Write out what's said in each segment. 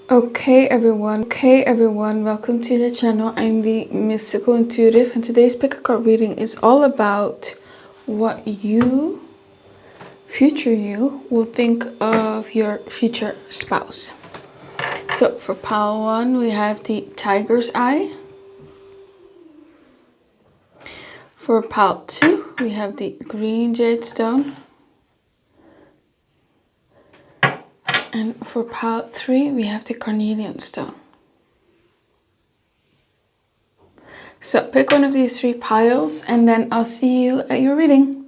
Okay everyone, welcome to the channel. I'm the Mystical Intuitive, and today's pick a card reading is all about what you, future you, will think of your future spouse. So for pile 1 we have the Tiger's Eye. For pile 2 we have the Green Jade Stone. And for pile 3 we have the Carnelian Stone. So pick one of these 3 piles and then I'll see you at your reading.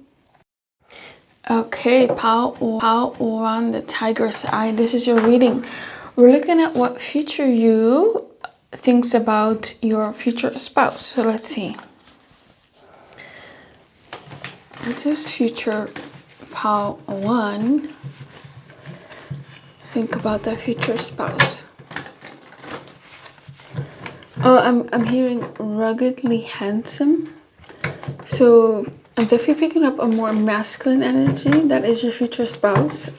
Okay, pile 1, the Tiger's Eye. This is your reading. We're looking at what future you thinks about your future spouse. So let's see. What does future pile 1 think about their future spouse? Oh, I'm hearing ruggedly handsome. So I'm definitely picking up a more masculine energy. That is your future spouse.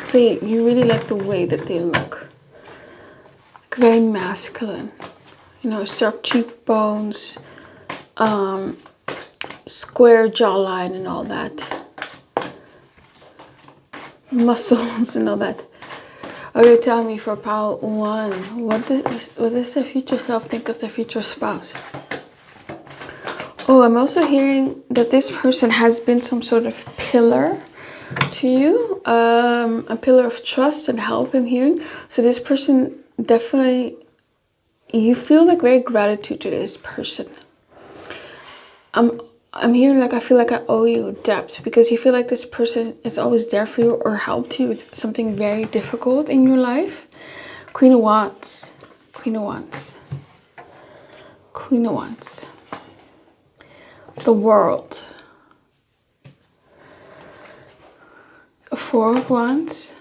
So you really like the way that they look. Like very masculine. You know, sharp cheekbones, square jawline and all that. Muscles and all that. Okay, tell me for pile 1, what does the future self think of the future spouse? Oh, I'm also hearing that this person has been some sort of pillar to you, a pillar of trust and help, I'm hearing. So this person definitely, you feel like very gratitude to this person. I'm hearing like I feel like I owe you a debt, because you feel like this person is always there for you or helped you with something very difficult in your life. Queen of Wands, Queen of Wands, Queen of Wands. The World. Four of Wands.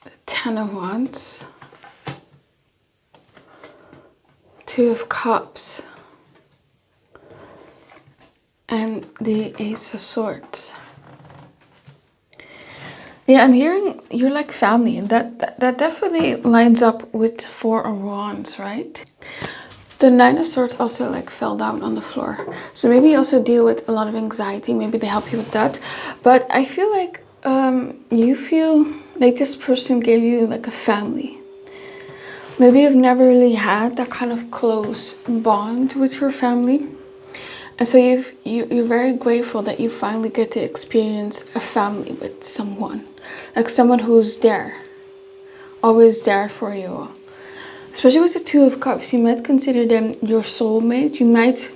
The Ten of Wands. Two of Cups. And the Ace of Swords. Yeah, I'm hearing you're like family, and that definitely lines up with Four of Wands, right? The Nine of Swords also like fell down on the floor. So maybe you also deal with a lot of anxiety. Maybe they help you with that. But I feel like you feel like this person gave you like a family. Maybe you've never really had that kind of close bond with your family. And so you're very grateful that you finally get to experience a family with someone. Like someone who's there. Always there for you. Especially with the Two of Cups, you might consider them your soulmate. You might...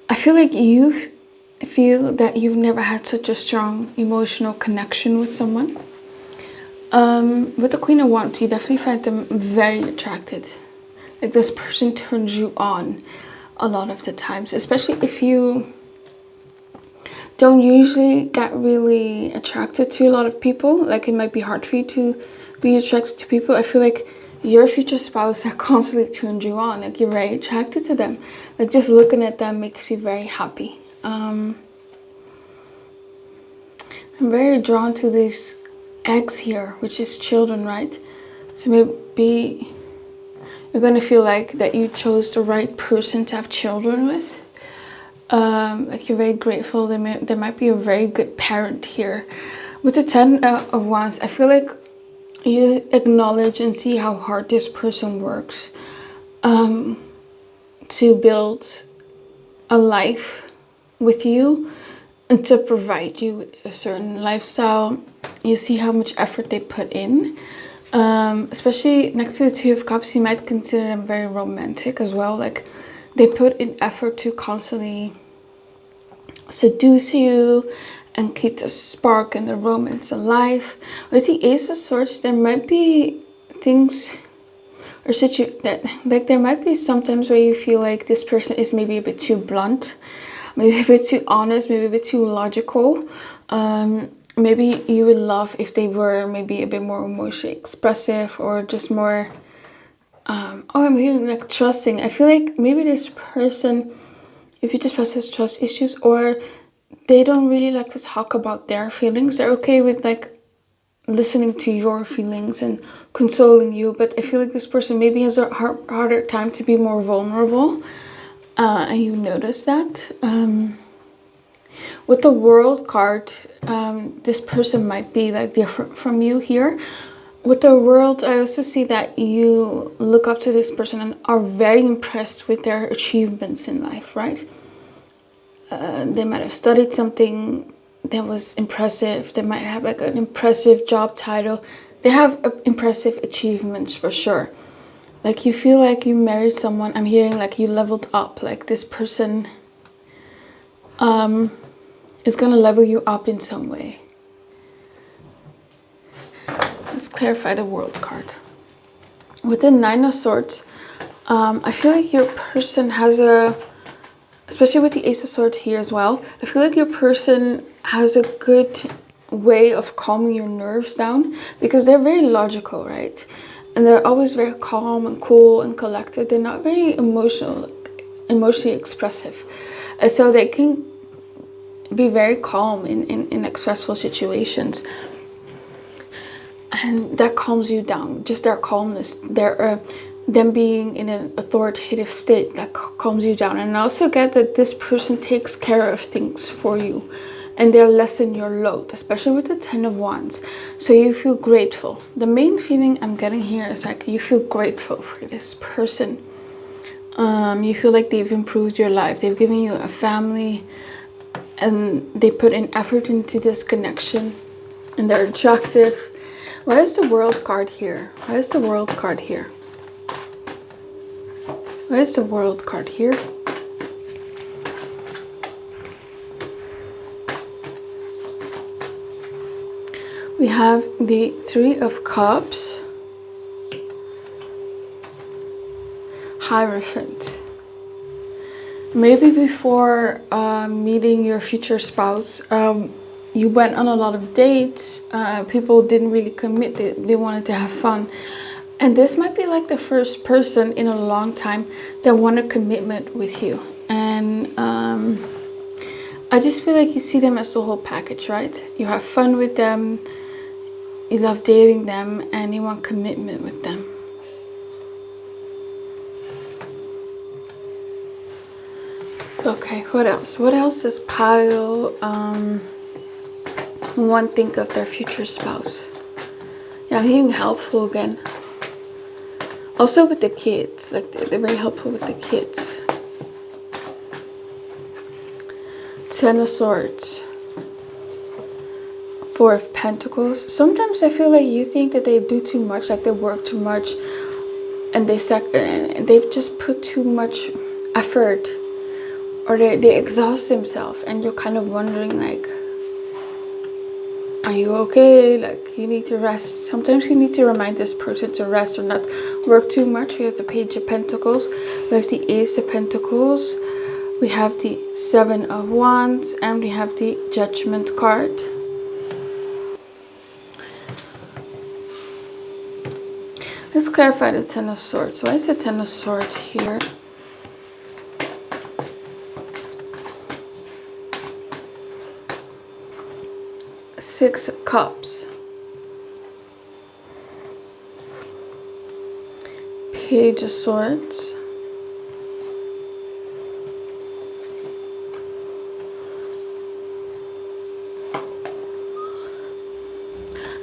I feel like you feel that you've never had such a strong emotional connection with someone. With the Queen of Wands, you definitely find them very attracted. Like this person turns you on a lot of the times. Especially if you don't usually get really attracted to a lot of people. Like it might be hard for you to be attracted to people. I feel like your future spouse that constantly turns you on. Like you're very attracted to them. Like just looking at them makes you very happy. I'm very drawn to these eggs here, which is children, right? So maybe you're gonna feel like that you chose the right person to have children with. Like you're very grateful. There might be a very good parent here. With the Ten of Wands, I feel like you acknowledge and see how hard this person works to build a life with you and to provide you with a certain lifestyle. You see how much effort they put in. Especially next to the Two of Cups, you might consider them very romantic as well. Like they put in effort to constantly seduce you and keep the spark and the romance alive. With the Ace of Swords, there might be things or like there might be sometimes where you feel like this person is maybe a bit too blunt, maybe a bit too honest, maybe a bit too logical. Maybe you would love if they were maybe a bit more emotionally expressive or just more I'm hearing like trusting. I feel like maybe this person, if you just has trust issues, or they don't really like to talk about their feelings. They're okay with like listening to your feelings and consoling you, but I feel like this person maybe has a harder time to be more vulnerable, and you notice that. With the World card, this person might be like different from you here. With the World, I also see that you look up to this person and are very impressed with their achievements in life, right? They might have studied something that was impressive. They might have like an impressive job title. They have impressive achievements for sure. Like you feel like you married someone. I'm hearing like you leveled up. Like this person is gonna level you up in some way. Let's clarify the World card. With the Nine of Swords, I feel like your person has a, especially with the Ace of Swords here as well, I feel like your person has a good way of calming your nerves down, because they're very logical, right? And they're always very calm and cool and collected. They're not very emotionally expressive. And so they can be very calm in like stressful situations. And that calms you down. Just their calmness, them being in an authoritative state, that calms you down. And I also get that this person takes care of things for you, and they'll lessen your load, especially with the Ten of Wands. So you feel grateful. The main feeling I'm getting here is like you feel grateful for this person. You feel like they've improved your life. They've given you a family, and they put in effort into this connection, and they're attractive. Why is the World card here? Why is the World card here? Why is the World card here? We have the Three of Cups, Hierophant. Maybe before meeting your future spouse, you went on a lot of dates. People didn't really commit. They wanted to have fun. And this might be like the first person in a long time that want a commitment with you. And I just feel like you see them as the whole package, right? You have fun with them, you love dating them, and you want commitment with them. Okay, what else? What else does pile one think of their future spouse? Yeah, I'm hearing helpful again. Also with the kids, like they're very helpful with the kids. Ten of Swords, Four of Pentacles. Sometimes I feel like you think that they do too much, like they work too much, and they just put too much effort, or they exhaust themselves, and you're kind of wondering like, are you okay? Like you need to rest. Sometimes you need to remind this person to rest or not work too much. We have the Page of Pentacles, we have the Ace of Pentacles, we have the Seven of Wands, and we have the Judgment card. Let's clarify the Ten of Swords. Why is the Ten of Swords here? Six of Cups, Page of Swords,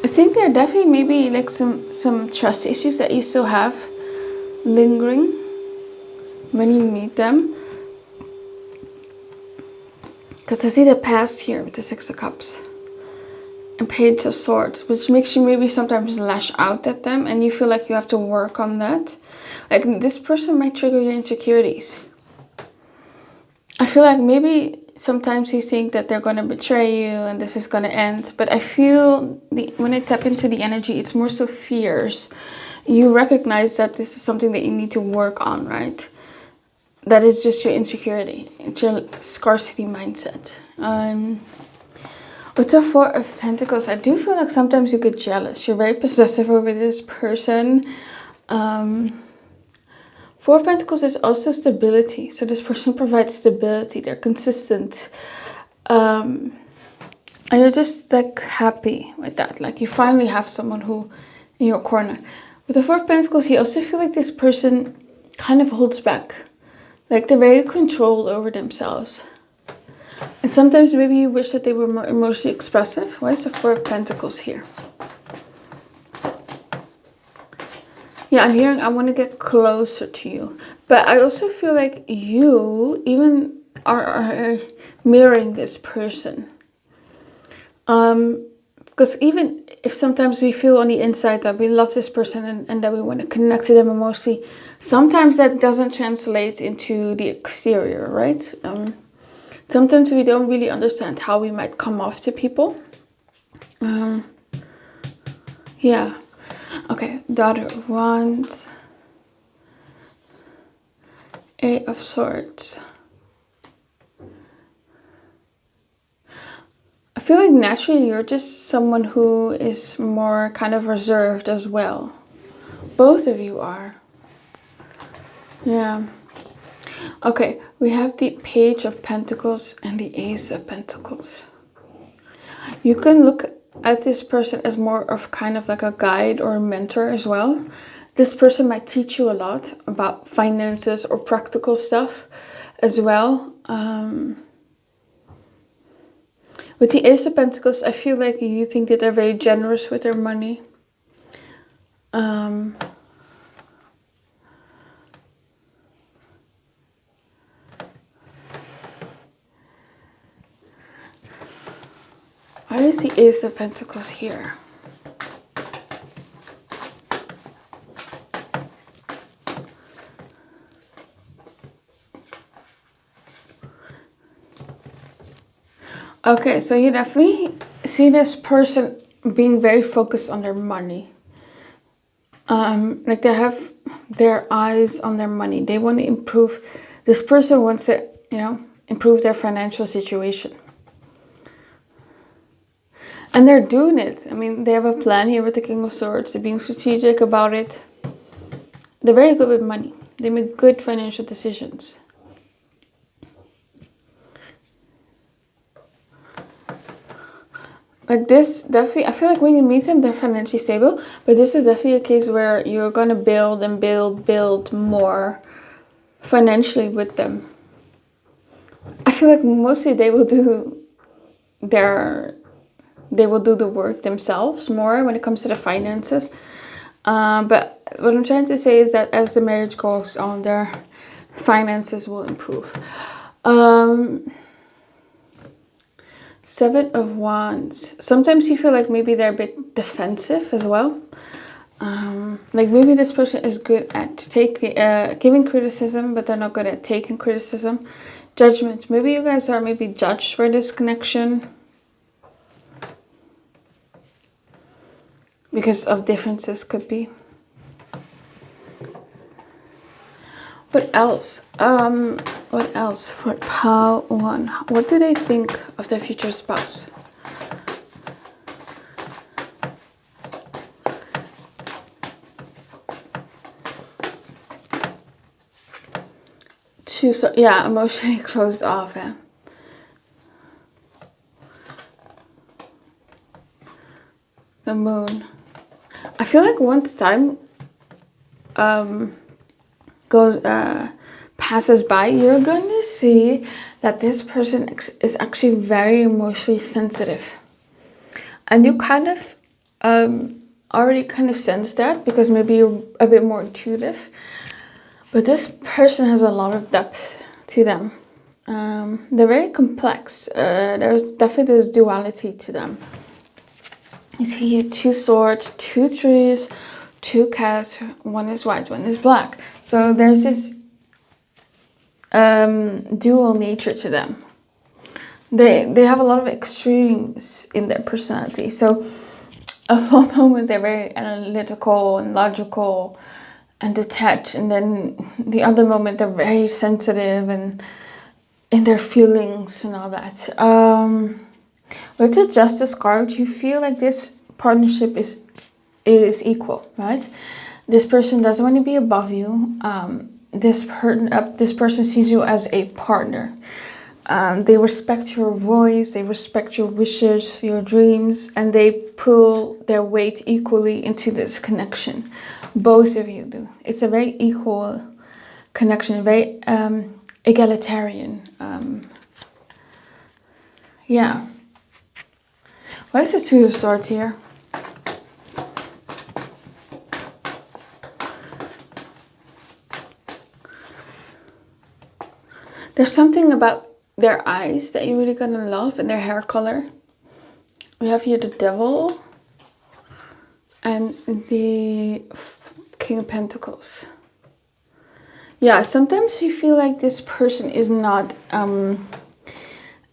I think there are definitely maybe like some trust issues that you still have lingering when you meet them, because I see the past here with the Six of Cups and Page of Swords, which makes you maybe sometimes lash out at them, and you feel like you have to work on that. Like this person might trigger your insecurities. I feel like maybe sometimes you think that they're going to betray you and this is going to end, but I feel when I tap into the energy, it's more so fears. You recognize that this is something that you need to work on, right? That is just your insecurity. It's your scarcity mindset. With the Four of Pentacles, I do feel like sometimes you get jealous. You're very possessive over this person. Four of Pentacles is also stability. So this person provides stability. They're consistent. And you're just like happy with that. Like you finally have someone who in your corner. With the Four of Pentacles, you also feel like this person kind of holds back. Like they're very controlled over themselves. And sometimes maybe you wish that they were more emotionally expressive. Why is the Four of Pentacles here? Yeah, I'm hearing I want to get closer to you. But I also feel like you even are mirroring this person. Because even if sometimes we feel on the inside that we love this person and that we want to connect to them emotionally, sometimes that doesn't translate into the exterior, right? Sometimes we don't really understand how we might come off to people. Yeah. Okay, Daughter of Wands. Eight of Swords. I feel like naturally you're just someone who is more kind of reserved as well. Both of you are. Yeah. Okay, we have the Page of Pentacles and the Ace of Pentacles. You can look at this person as more of kind of like a guide or a mentor as well. This person might teach you a lot about finances or practical stuff as well. With the Ace of Pentacles, I feel like you think that they're very generous with their money. Why is the Ace of Pentacles here? Okay, so you definitely see this person being very focused on their money. Like they have their eyes on their money. They want to improve. This person wants to, improve their financial situation. And they're doing it. I mean, they have a plan here with the King of Swords. They're being strategic about it. They're very good with money. They make good financial decisions. Like this, definitely, I feel like when you meet them, they're financially stable. But this is definitely a case where you're going to build and build more financially with them. I feel like mostly they will do the work themselves more when it comes to the finances. But what I'm trying to say is that as the marriage goes on, their finances will improve. Seven of Wands. Sometimes you feel like maybe they're a bit defensive as well. Like maybe this person is good at giving criticism, but they're not good at taking criticism. Judgment. Maybe you guys are maybe judged for this connection because of differences, could be. What else? What else for pile 1? What do they think of their future spouse? So yeah, emotionally closed off. Yeah. The Moon. I feel like once time passes by, you're gonna see that this person is actually very emotionally sensitive, and you kind of already kind of sense that because maybe you're a bit more intuitive. But this person has a lot of depth to them. They're very complex. There's definitely this duality to them. You see here 2 swords, 2 trees, 2 cats. One is white, one is black. So there's this dual nature to them. They have a lot of extremes in their personality. So at one moment they're very analytical and logical and detached, and then the other moment they're very sensitive and in their feelings and all that. With the Justice card, you feel like this partnership is equal, right? This person doesn't want to be above you. This person sees you as a partner. They respect your voice, they respect your wishes, your dreams, and they pull their weight equally into this connection. Both of you do. It's a very equal connection, very egalitarian. Yeah. Why is the Two of Swords here? There's something about their eyes that you're really gonna love, and their hair color. We have here the Devil and the King of Pentacles. Yeah, sometimes you feel like this person is not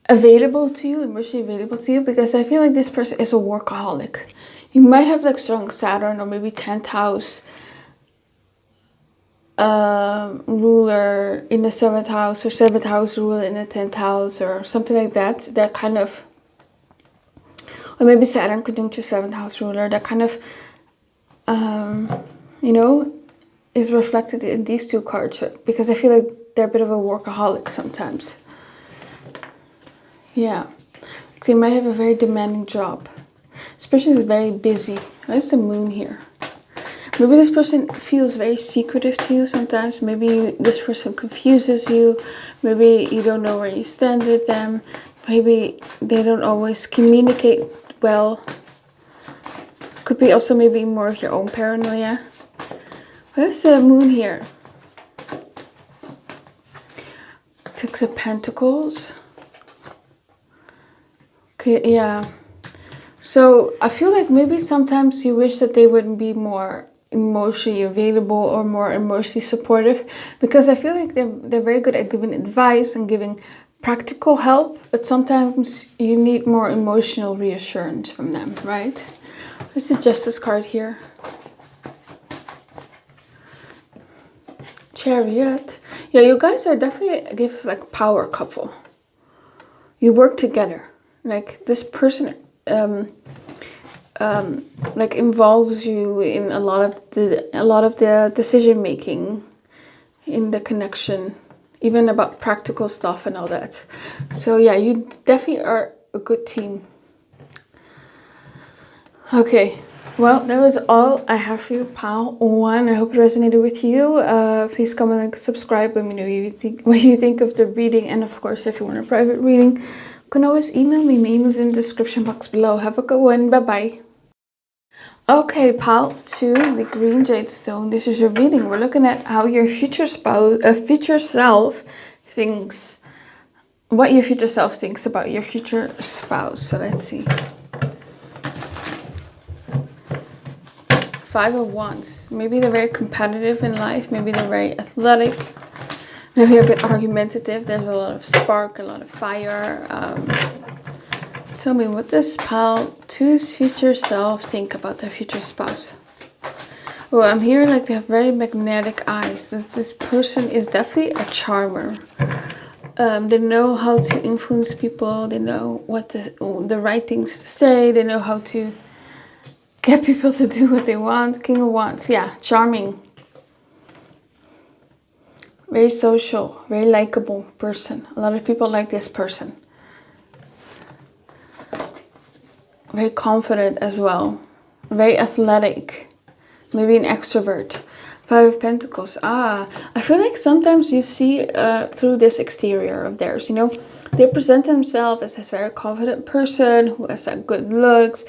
available to you, emotionally available to you, because I feel like this person is a workaholic. You might have like strong Saturn or maybe 10th house ruler in the 7th house, or 7th house ruler in the 10th house, or something like that. That kind of, or maybe Saturn conjunct your 7th house ruler. That kind of, you know, is reflected in these two cards, because I feel like they're a bit of a workaholic sometimes. Yeah, they might have a very demanding job, especially if it's very busy. Where's the Moon here? Maybe this person feels very secretive to you sometimes. Maybe this person confuses you. Maybe you don't know where you stand with them. Maybe they don't always communicate well. Could be also maybe more of your own paranoia. Where's the Moon here? Six of Pentacles. Okay, yeah. So I feel like maybe sometimes you wish that they would be more emotionally available or more emotionally supportive, because I feel like they're very good at giving advice and giving practical help, but sometimes you need more emotional reassurance from them, right? There's the Justice card here. Chariot. Yeah, you guys are definitely like power couple. You work together. Like this person like involves you in a lot of the decision making in the connection, even about practical stuff and all that. So yeah, you definitely are a good team. Okay, well, that was all I have for you, pile one. I hope it resonated with you. Please comment and subscribe. Let me know what you think of the reading, and of course, if you want a private reading, you can always email me. My email is in the description box below. Have a good one. Bye bye. Okay, pile two, the green jade stone. This is your reading. We're looking at how your future self thinks, what your future self thinks about your future spouse. So let's see. Five of Wands. Maybe they're very competitive in life. Maybe they're very athletic. Maybe a bit argumentative. There's a lot of spark, a lot of fire. Tell me, what does pile two's future self think about their future spouse? Oh, I'm hearing like they have very magnetic eyes. This person is definitely a charmer. They know how to influence people. They know what the right things to say. They know how to get people to do what they want. King of Wands. Yeah, charming. Very social. Very likable person. A lot of people like this person. Very confident as well. Very athletic. Maybe an extrovert. Five of Pentacles. Ah, I feel like sometimes you see through this exterior of theirs, you know. They present themselves as this very confident person who has that good looks,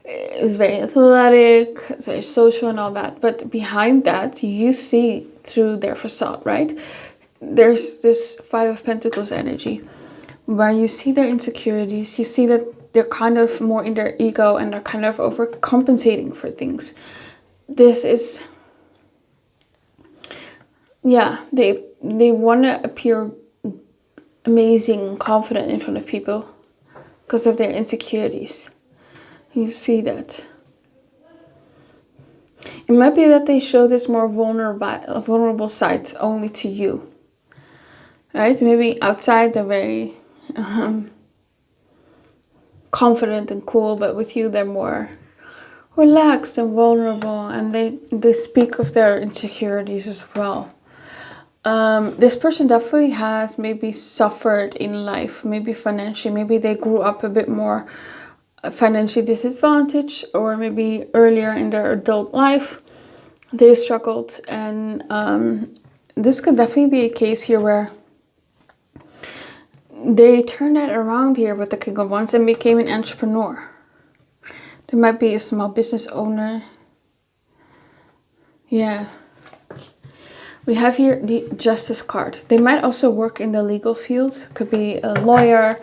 is very athletic, is very social and all that. But behind that, you see through their facade, right? There's this Five of Pentacles energy where you see their insecurities. You see that they're kind of more in their ego and they're kind of overcompensating for things. This is, yeah, they want to appear amazing, confident in front of people because of their insecurities. You see that. It might be that they show this more vulnerable side only to you. Right? Maybe outside they're very confident and cool, but with you they're more relaxed and vulnerable, and they speak of their insecurities as well. This person definitely has maybe suffered in life, maybe financially. Maybe they grew up a bit more financially disadvantaged, or maybe earlier in their adult life they struggled. And this could definitely be a case here where they turned that around here with the King of Wands and became an entrepreneur. There might be a small business owner. Yeah. We have here the Justice card. They might also work in the legal field. Could be a lawyer,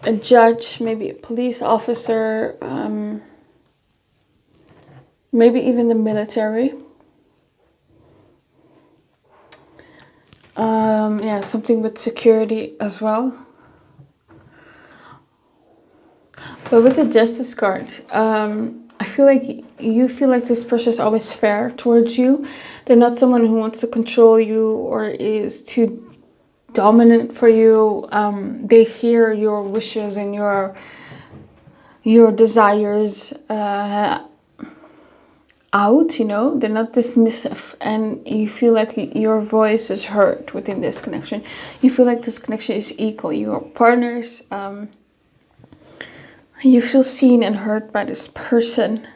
a judge, maybe a police officer, maybe even the military. Yeah, something with security as well. But with the Justice card, I feel like you feel like this person is always fair towards you. They're not someone who wants to control you or is too dominant for you. They hear your wishes and your desires out, you know. They're not dismissive, and you feel like your voice is heard within this connection. You feel like this connection is equal. You are partners. You feel seen and heard by this person.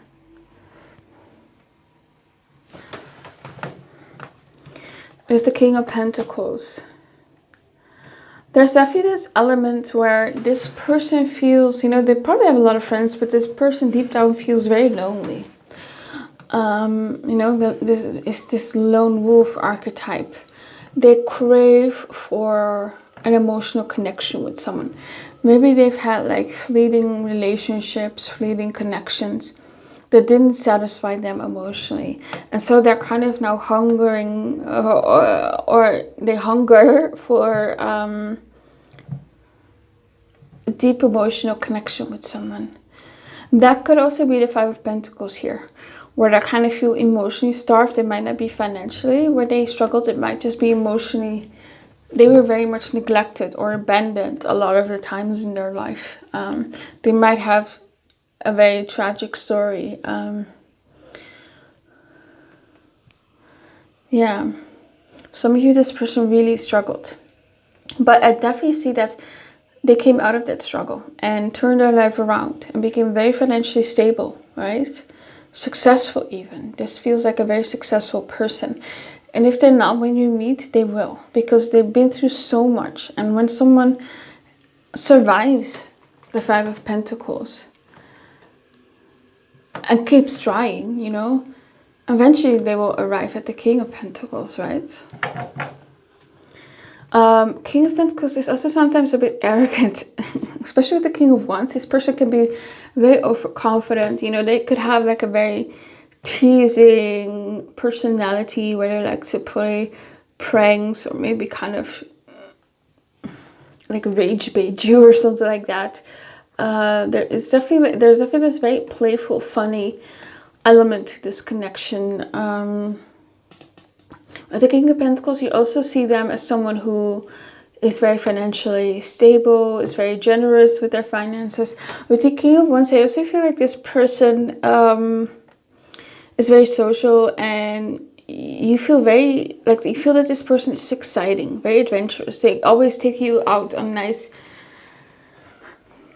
With the King of Pentacles, there's definitely this element where this person feels, you know, they probably have a lot of friends, but this person deep down feels very lonely. You know, this is this lone wolf archetype. They crave for an emotional connection with someone. Maybe they've had like fleeting relationships, fleeting connections that didn't satisfy them emotionally, and so they're kind of now hungering, or they hunger for a deep emotional connection with someone. That could also be the Five of Pentacles here, where they kind of feel emotionally starved. It might not be financially where they struggled. It might just be emotionally. They were very much neglected or abandoned a lot of the times in their life. They might have a very tragic story. Yeah. Some of you, this person really struggled. But I definitely see that they came out of that struggle and turned their life around and became very financially stable, right? Successful even. This feels like a very successful person. And if they're not, when you meet, they will. Because they've been through so much. And when someone survives the Five of Pentacles and keeps trying, you know, eventually they will arrive at the King of Pentacles, right? King of Pentacles is also sometimes a bit arrogant, especially with the King of Wands. This person can be very overconfident. You know, they could have like a very teasing personality where they like to play pranks or maybe kind of like rage bait you or something like that. There's definitely this very playful, funny element to this connection. With the King of Pentacles, you also see them as someone who is very financially stable, is very generous with their finances. With the King of Wands, I also feel like this person is very social, and you feel very, like, you feel that this person is exciting, very adventurous. They always take you out on nice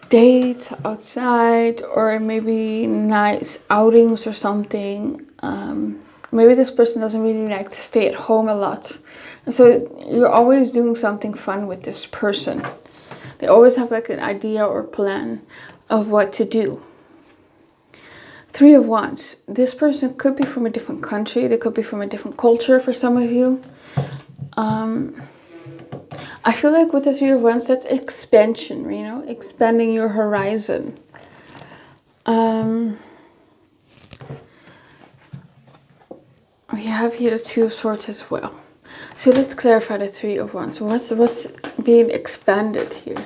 dates outside, or maybe nice outings or something. Maybe this person doesn't really like to stay at home a lot. And so you're always doing something fun with this person. They always have like an idea or plan of what to do. Three of Wands. This person could be from a different country. They could be from a different culture for some of you. I feel like with the Three of Wands, that's expansion, you know, expanding your horizon. We have here the Two of Swords as well. So let's clarify the Three of Wands. What's being expanded here?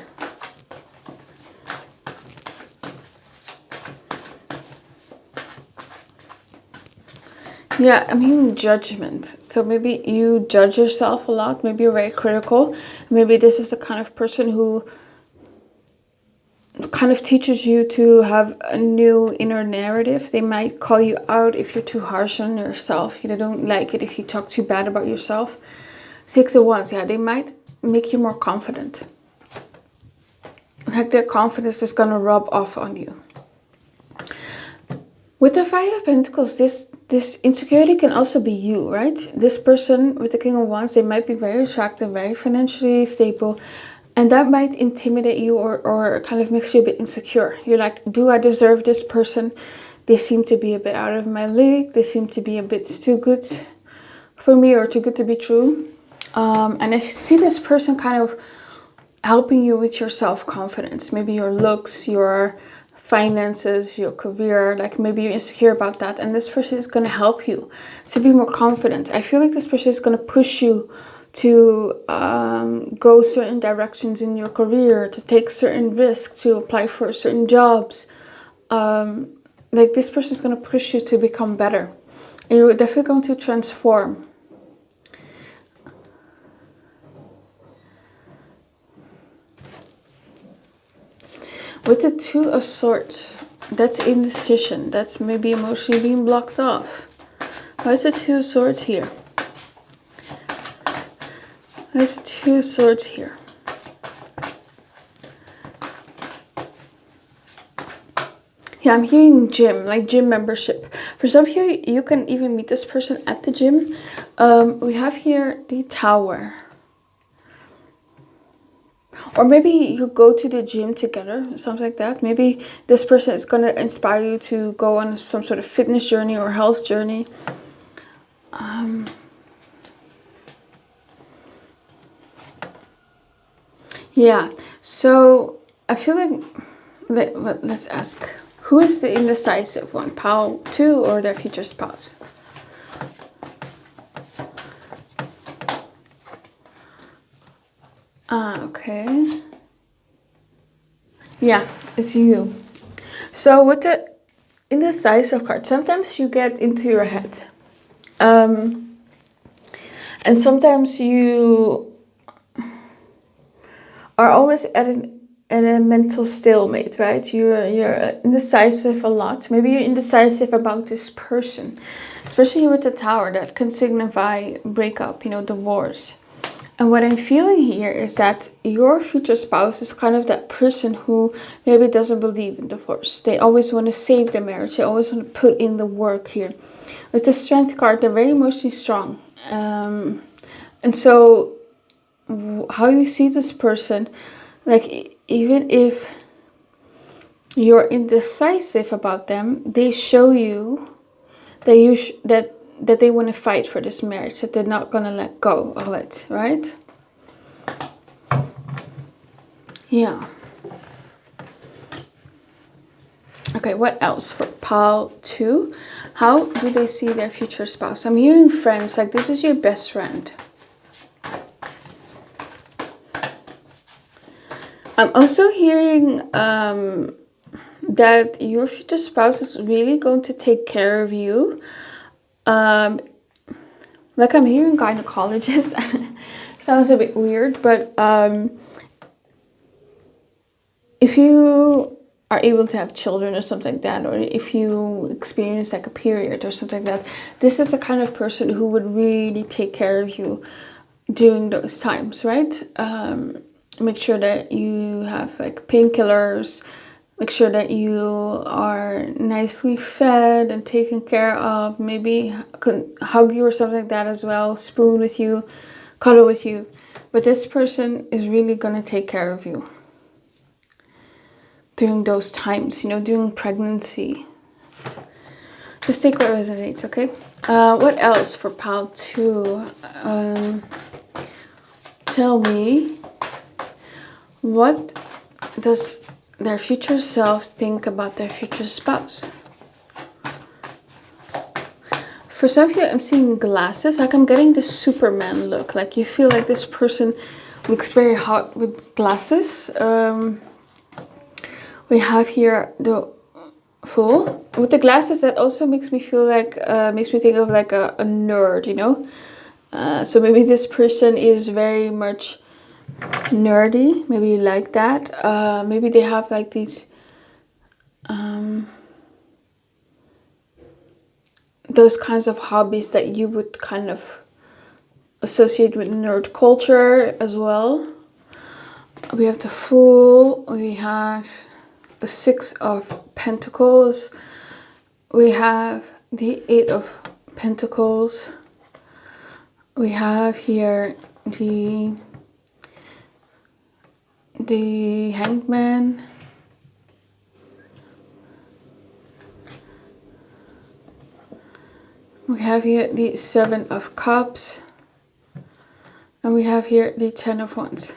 Yeah, I'm hearing judgment. So maybe you judge yourself a lot. Maybe you're very critical. Maybe this is the kind of person who kind of teaches you to have a new inner narrative. They might call you out if you're too harsh on yourself. They don't like it if you talk too bad about yourself. Six of Wands, yeah, they might make you more confident. Like their confidence is gonna rub off on you. With the Five of Pentacles, this insecurity can also be you, right? This person with the King of Wands, they might be very attractive, very financially stable, and that might intimidate you or kind of makes you a bit insecure. You're like, do I deserve this person? They seem to be a bit out of my league. They seem to be a bit too good for me or too good to be true. And I see this person kind of helping you with your self-confidence. Maybe your looks, your finances, your career, like maybe you're insecure about that, and this person is going to help you to be more confident. I feel like this person is going to push you to go certain directions in your career, to take certain risks, to apply for certain jobs. Like this person is going to push you to become better, and you're definitely going to transform. With the Two of Swords, that's indecision. That's maybe emotionally being blocked off. Why's the Two of Swords here? Why's the Two of Swords here? Yeah, I'm hearing gym, like gym membership. For some of you, you can even meet this person at the gym. We have here the Tower. Or maybe you go to the gym together, something like that. Maybe this person is going to inspire you to go on some sort of fitness journey or health journey. Yeah, so I feel like, let's ask, who is the indecisive one? Pal 2 or their future spouse? Okay. Yeah, it's you. So with the indecisive card, sometimes you get into your head. And sometimes you are always at a mental stalemate, right? You're indecisive a lot. Maybe you're indecisive about this person, especially with the Tower. That can signify breakup, you know, divorce. And what I'm feeling here is that your future spouse is kind of that person who maybe doesn't believe in divorce. They always want to save the marriage. They always want to put in the work here. With the Strength card, they're very emotionally strong. And so how you see this person, like even if you're indecisive about them, they show you that that they want to fight for this marriage, that they're not going to let go of it, right? Yeah. Okay, what else for Pal 2? How do they see their future spouse? I'm hearing friends, like this is your best friend. I'm also hearing that your future spouse is really going to take care of you. Like I'm hearing gynecologist. Sounds a bit weird, but if you are able to have children or something like that, or if you experience like a period or something like that, this is the kind of person who would really take care of you during those times, right? Make sure that you have like painkillers, make sure that you are nicely fed and taken care of, maybe could hug you or something like that as well, spoon with you, cuddle with you. But this person is really going to take care of you during those times, you know, during pregnancy. Just take what resonates, okay? What else for Pal 2? Tell me, what does their future self think about their future spouse? For some of you, I'm seeing glasses. Like I'm getting this Superman look. Like you feel like this person looks very hot with glasses. We have here the Fool. With the glasses, that also makes me feel like, makes me think of like a nerd, you know? So maybe this person is very much nerdy. Maybe you like that. Maybe they have like these those kinds of hobbies that you would kind of associated with nerd culture as well. We have the Fool. We have the Six of Pentacles. We have the Eight of Pentacles. We have here the Hanged Man. We have here the Seven of Cups. And we have here the Ten of Wands.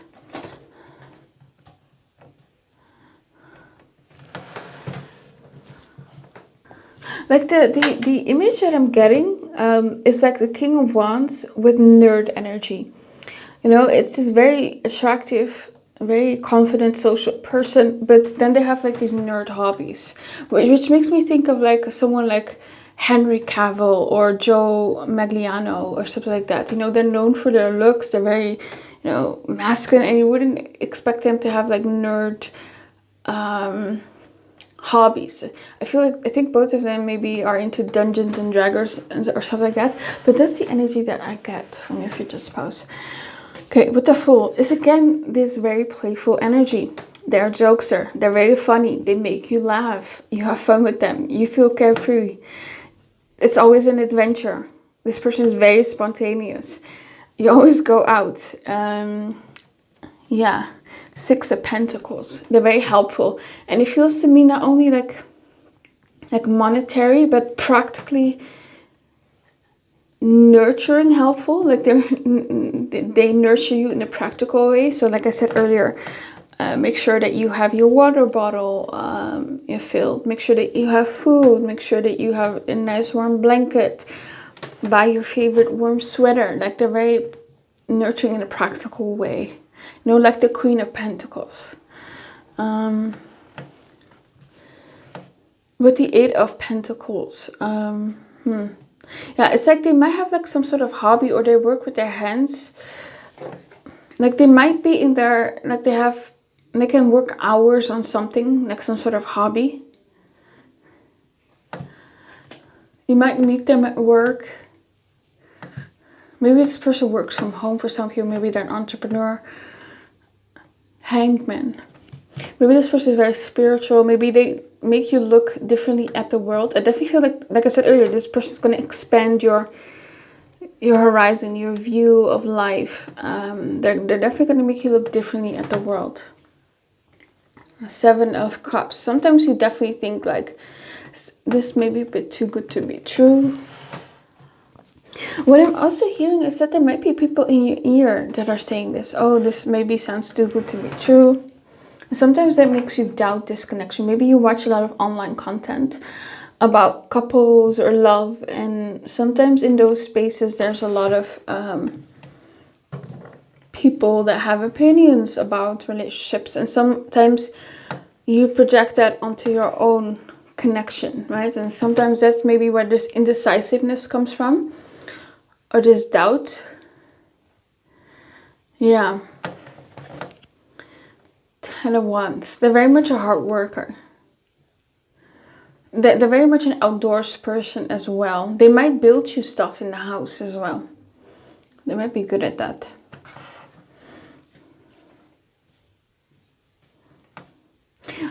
Like the image that I'm getting is like the King of Wands with nerd energy. You know, it's this very attractive, very confident social person, but then they have like these nerd hobbies, which makes me think of like someone like Henry Cavill or Joe Magliano or something like that. You know, they're known for their looks. They're very, you know, masculine, and you wouldn't expect them to have like nerd hobbies. I think both of them maybe are into Dungeons and Dragons or stuff like that, but that's the energy that I get from your future spouse. Okay, with the Fool is again this very playful energy. They're a jokester, they're very funny, they make you laugh, you have fun with them, you feel carefree. It's always an adventure. This person is very spontaneous. You always go out. Yeah. Six of Pentacles. They're very helpful, and it feels to me not only like monetary, but practically nurturing, helpful. Like they nurture you in a practical way. So like I said earlier, make sure that you have your water bottle filled. Make sure that you have food. Make sure that you have a nice warm blanket. Buy your favorite warm sweater. Like they're very nurturing in a practical way. You know, like the Queen of Pentacles. With the Eight of Pentacles. Yeah, it's like they might have like some sort of hobby, or they work with their hands. Like they might be in their, like they can work hours on something, like some sort of hobby. You might meet them at work. Maybe this person works from home for some of you. Maybe they're an entrepreneur. Hanged Man. Maybe this person is very spiritual. Maybe they make you look differently at the world. I definitely feel like I said earlier, this person is going to expand your horizon, your view of life. They're definitely going to make you look differently at the world. Seven of Cups. Sometimes you definitely think like, this may be a bit too good to be true. What I'm also hearing is that there might be people in your ear that are saying this. Oh, this maybe sounds too good to be true. And sometimes that makes you doubt this connection. Maybe you watch a lot of online content about couples or love. And sometimes in those spaces, there's a lot of people that have opinions about relationships. And sometimes you project that onto your own connection, right? And sometimes that's maybe where this indecisiveness comes from. Or this doubt. Yeah. Ten of Wands. They're very much a hard worker. They're very much an outdoors person as well. They might build you stuff in the house as well. They might be good at that.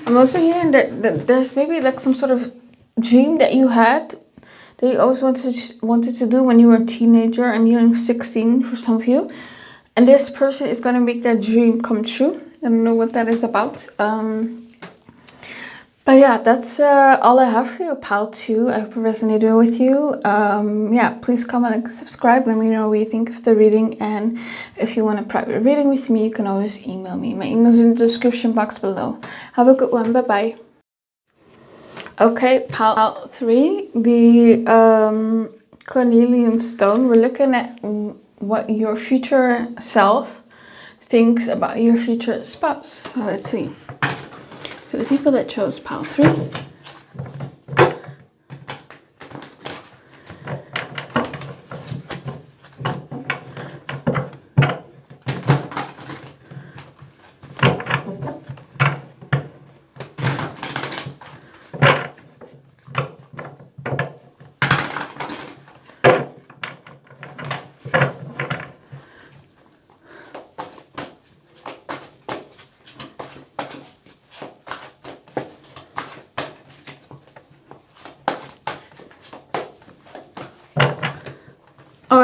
I'm also hearing that there's maybe like some sort of dream that you had that you always wanted to do when you were a teenager. I'm hearing 16 for some of you. And this person is going to make that dream come true. I don't know what that is about. But yeah, that's all I have for you, pile 2. I hope it resonated with you. Yeah, please comment and subscribe. Let me know what you think of the reading. And if you want a private reading with me, you can always email me. My email is in the description box below. Have a good one. Bye-bye. Okay, pile 3, the Carnelian stone. We're looking at what your future self thinks about your future spouse. So let's see. For the people that chose pile 3.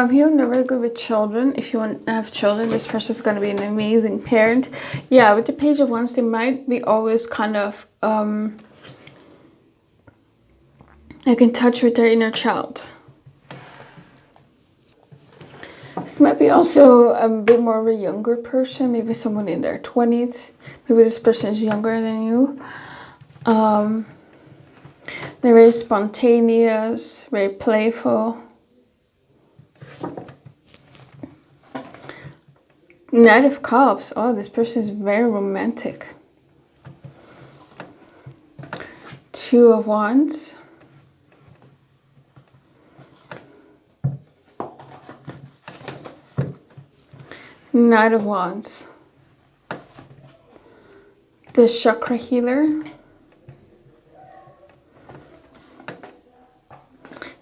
I'm hearing they're very good with children. If you want to have children, this person's going to be an amazing parent. Yeah, with the Page of Wands, they might be always kind of like in touch with their inner child. This might be also a bit more of a younger person, maybe someone in their 20s. Maybe this person is younger than you. They're very spontaneous, very playful. Knight of Cups. Oh, this person is very romantic. Two of Wands. Knight of Wands. The Chakra Healer.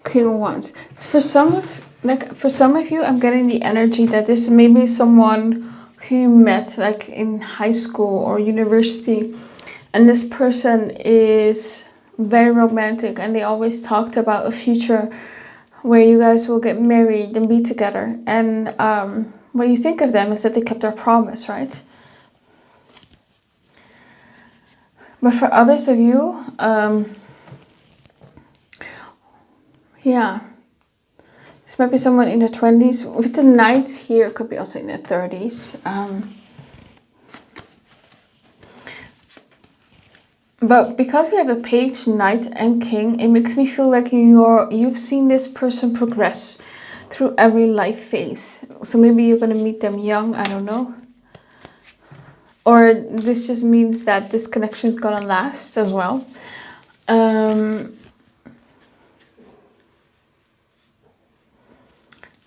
King of Wands. For some of you, I'm getting the energy that this may be someone who you met like in high school or university, and this person is very romantic, and they always talked about a future where you guys will get married and be together. And what you think of them is that they kept their promise, right? But for others of you, yeah, this might be someone in their 20s. With the Knight here, it could be also in their 30s. But because we have a Page, Knight, and King, it makes me feel like you've seen this person progress through every life phase. So maybe you're going to meet them young, I don't know. Or this just means that this connection is going to last as well.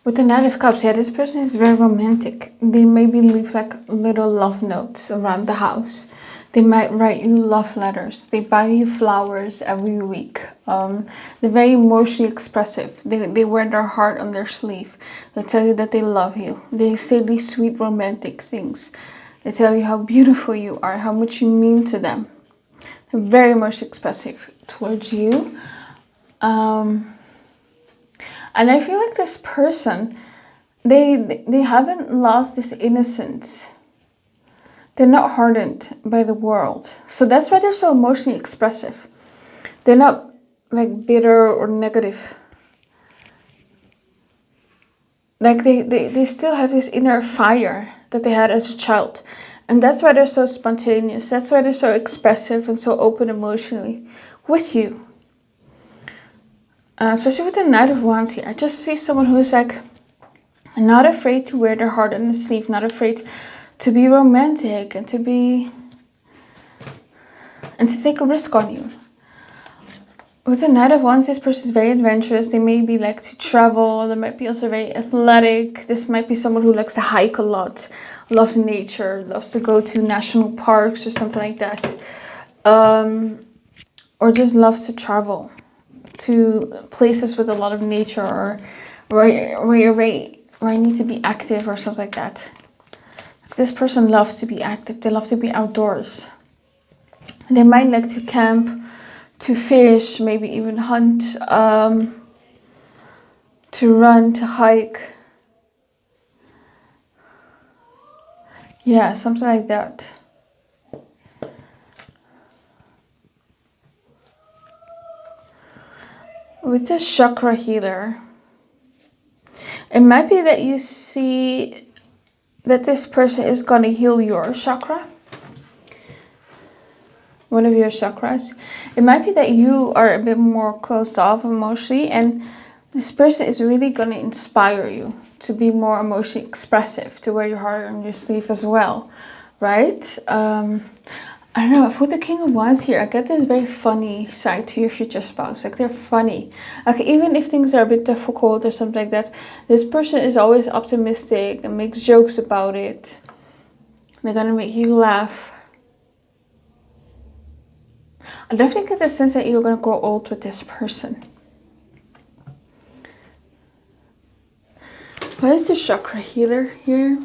With the Knight of Cups, yeah, this person is very romantic. They maybe leave like little love notes around the house. They might write you love letters. They buy you flowers every week. They're very emotionally expressive. They wear their heart on their sleeve. They tell you that they love you. They say these sweet romantic things. They tell you how beautiful you are, how much you mean to them. They're very emotionally expressive towards you. And I feel like this person, they haven't lost this innocence. They're not hardened by the world. So that's why they're so emotionally expressive. They're not like bitter or negative. Like they still have this inner fire that they had as a child. And that's why they're so spontaneous. That's why they're so expressive and so open emotionally with you. Especially with the Knight of Wands here. I just see someone who's like not afraid to wear their heart on the sleeve, not afraid to be romantic and to take a risk on you. With the Knight of Wands, this person is very adventurous. They may be like to travel. They might be also very athletic. This might be someone who likes to hike a lot, loves nature, loves to go to national parks or something like that. Or just loves to travel to places with a lot of nature, or where you need to be active or something like that. This person loves to be active. They love to be outdoors. They might like to camp, to fish, maybe even hunt, to run, to hike. Yeah, something like that. With this Chakra Healer, it might be that you see that this person is going to heal your chakra. One of your chakras. It might be that you are a bit more closed off emotionally, and this person is really going to inspire you to be more emotionally expressive, to wear your heart on your sleeve as well, right? I don't know, with the King of Wands here, I get this very funny side to your future spouse. Like, they're funny. Like, even if things are a bit difficult or something like that, this person is always optimistic and makes jokes about it. They're gonna make you laugh. I definitely get the sense that you're gonna grow old with this person. What is the Chakra Healer here?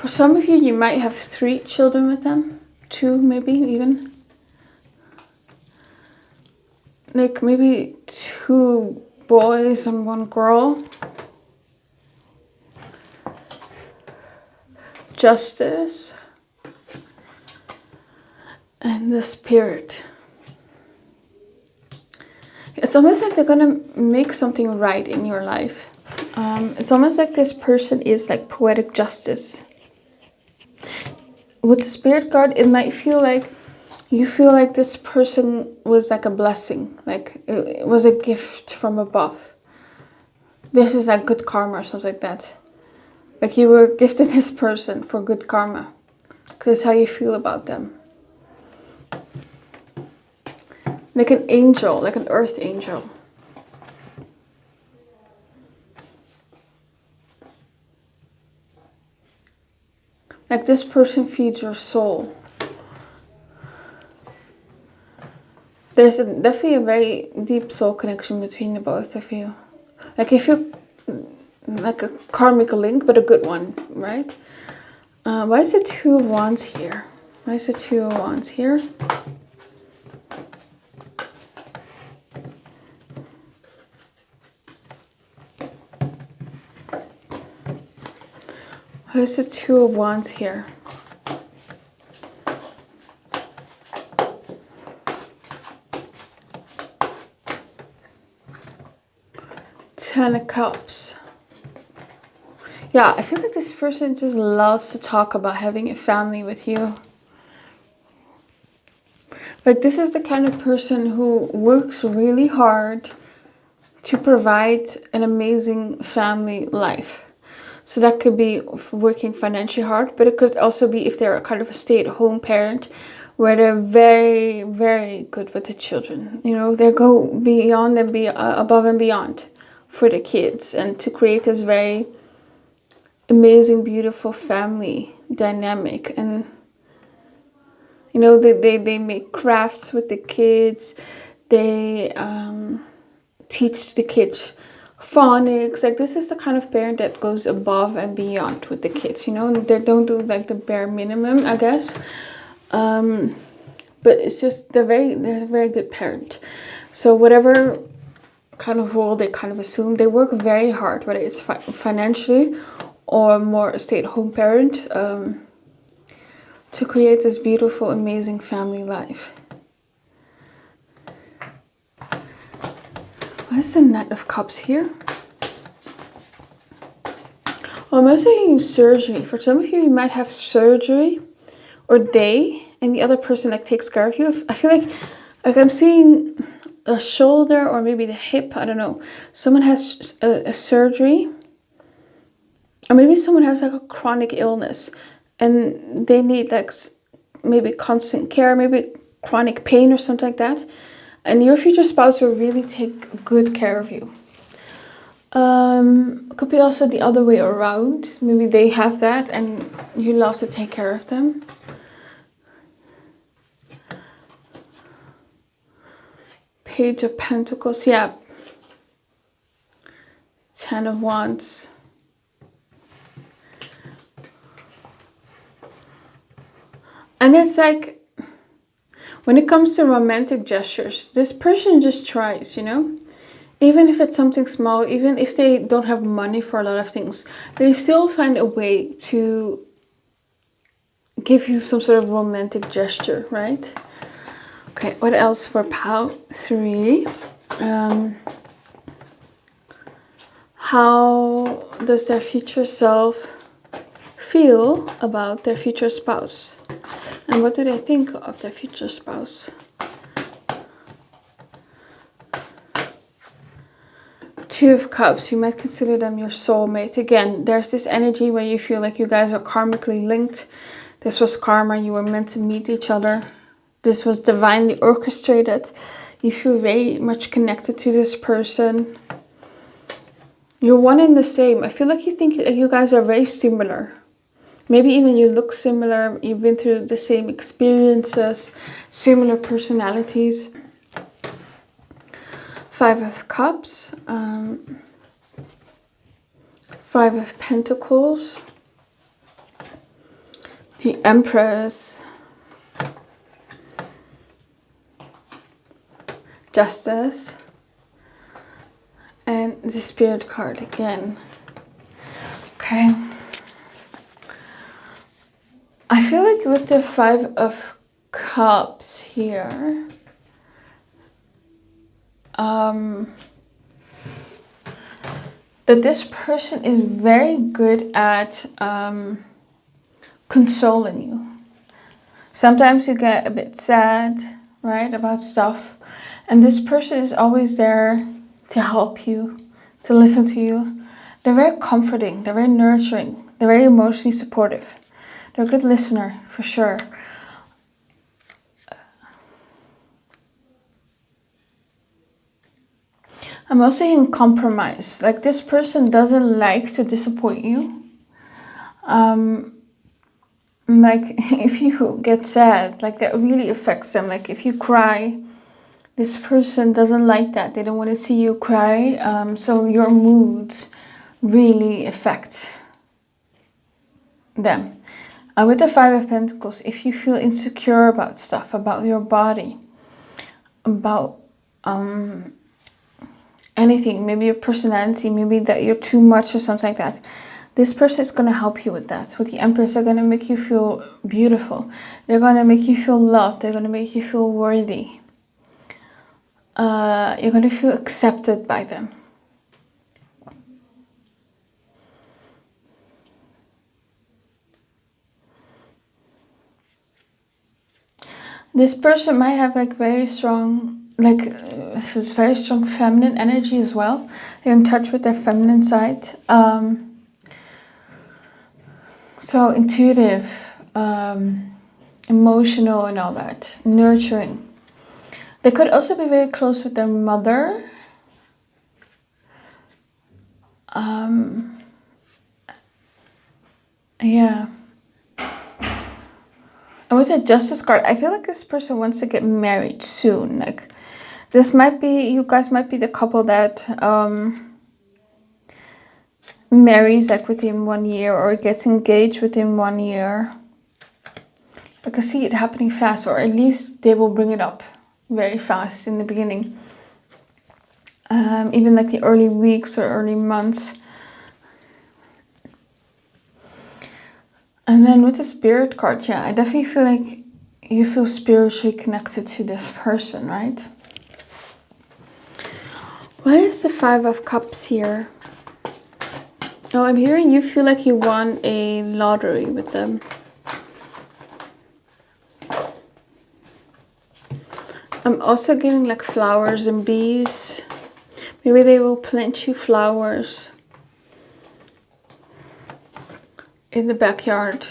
For some of you, you might have 3 children with them. 2 maybe even. like maybe 2 boys and 1 girl. Justice. And the Spirit. It's almost like they're gonna make something right in your life. It's almost like this person is like poetic justice. With the Spirit card, it might feel like you feel like this person was like a blessing, like it was a gift from above. This is like good karma or something like that. Like you were gifted this person for good karma. Because that's how you feel about them. Like an angel, like an earth angel. Like this person feeds your soul. There's definitely a very deep soul connection between the both of you. Like if you, like a karmic link, but a good one, right? Why is the 2 of Wands here? Why is the 2 of Wands here? Why is the 2 of Wands here? Ten of Cups. Yeah, I feel like this person just loves to talk about having a family with you. Like this is the kind of person who works really hard to provide an amazing family life. So that could be working financially hard, but it could also be if they're kind of a stay-at-home parent where they're very, very good with the children. You know, they go beyond and above and beyond for the kids and to create this very amazing, beautiful family dynamic. And you know, they make crafts with the kids. They teach the kids phonics. Like this is the kind of parent that goes above and beyond with the kids, you know. They don't do like the bare minimum, I guess. But it's just they're a very good parent. So whatever kind of role they kind of assume, they work very hard, whether it's financially or more a stay-at-home parent, to create this beautiful, amazing family life. What is the Knight of Cups here? Well, I'm also thinking surgery. For some of you, you might have surgery, or and the other person like takes care of you. I feel like I'm seeing a shoulder or maybe the hip. I don't know. Someone has a surgery, or maybe someone has like a chronic illness, and they need like maybe constant care, maybe chronic pain or something like that. And your future spouse will really take good care of you. Could be also the other way around. Maybe they have that and you love to take care of them. Page of Pentacles, yeah. 10 of Wands. And it's like, when it comes to romantic gestures, this person just tries, you know? Even if it's something small, even if they don't have money for a lot of things, they still find a way to give you some sort of romantic gesture, right? Okay, what else for POW 3? How does their future self feel about their future spouse? And what do they think of their future spouse? Two of Cups, you might consider them your soulmate. Again, there's this energy where you feel like you guys are karmically linked. This was karma, you were meant to meet each other. This was divinely orchestrated. You feel very much connected to this person. You're one and the same. I feel like you think you guys are very similar. Maybe even you look similar. You've been through the same experiences, similar personalities. 5 of Cups. 5 of Pentacles. The Empress. Justice, and the Spirit card again. Okay. I feel like with the Five of Cups here, that this person is very good at consoling you. Sometimes you get a bit sad, right, about stuff. And this person is always there to help you, to listen to you. They're very comforting, they're very nurturing, they're very emotionally supportive. They're a good listener, for sure. I'm also in compromise. Like, this person doesn't like to disappoint you. Like, if you get sad, like, that really affects them. Like, if you cry, this person doesn't like that. They don't want to see you cry. So your moods really affect them. With the Five of Pentacles, if you feel insecure about stuff, about your body, about anything, maybe your personality, maybe that you're too much or something like that, this person is going to help you with that. With the Empress, they're going to make you feel beautiful. They're going to make you feel loved. They're going to make you feel worthy. You're going to feel accepted by them. This person might have like very strong, it's very strong feminine energy as well. They're in touch with their feminine side. So intuitive, emotional and all that, nurturing. They could also be very close with their mother. Yeah. And with the Justice card, I feel like this person wants to get married soon. Like, this might be, you guys might be the couple that marries like within 1 year or gets engaged within 1 year. I can see it happening fast, or at least they will bring it up very fast in the beginning. Even like the early weeks or early months. And then with the Spirit card, yeah, I definitely feel like you feel spiritually connected to this person, right? Why is the Five of Cups here? Oh, I'm hearing you feel like you won a lottery with them. I'm also getting like flowers and bees. Maybe they will plant you flowers in the backyard.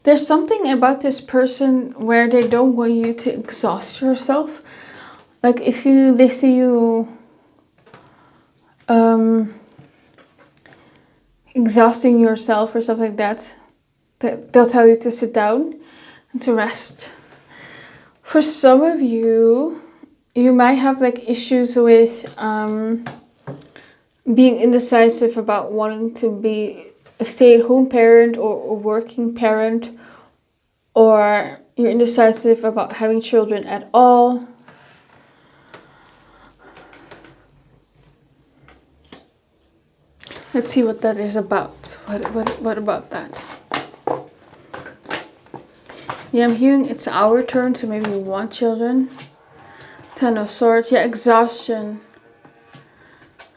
There's something about this person where they don't want you to exhaust yourself. Like, if they see you exhausting yourself or something like that, they'll tell you to sit down and to rest. For some of you, you might have like issues with being indecisive about wanting to be a stay-at-home parent or a working parent, or you're indecisive about having children at all. Let's see what that is about. What about that? Yeah, I'm hearing it's our turn, so maybe you want children. Ten of Swords. Yeah, exhaustion.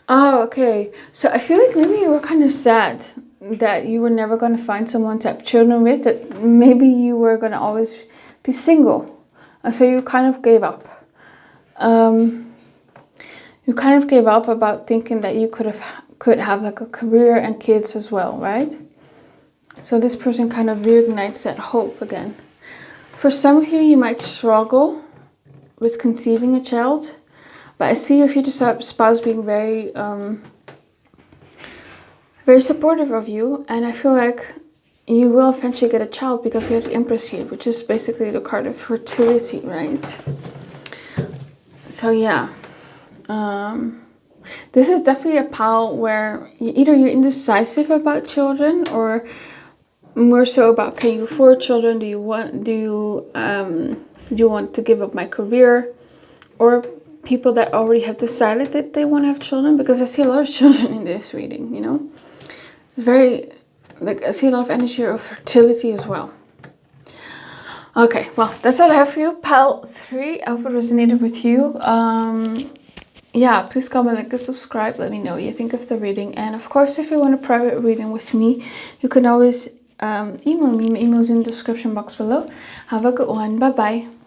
Oh, okay. So I feel like maybe you were kind of sad that you were never going to find someone to have children with. That maybe you were going to always be single. And so you kind of gave up. You kind of gave up about thinking that you could have like a career and kids as well, right? So this person kind of reignites that hope again. For some of you, you might struggle with conceiving a child. But I see your future spouse being very, very supportive of you. And I feel like you will eventually get a child because we have the Empress here, which is basically the card of fertility, right? So yeah. This is definitely a pile where either you're indecisive about children, or more so about, can you afford children? Do you want to give up my career? Or people that already have decided that they want to have children, because I see a lot of children in this reading, you know. It's very, like, I see a lot of energy of fertility as well. Okay, well, that's all I have for you, pile 3. I hope it resonated with you. Yeah, please comment, like, and subscribe. Let me know what you think of the reading. And of course, if you want a private reading with me, you can always email me. My email's in the description box below. Have a good one. Bye bye.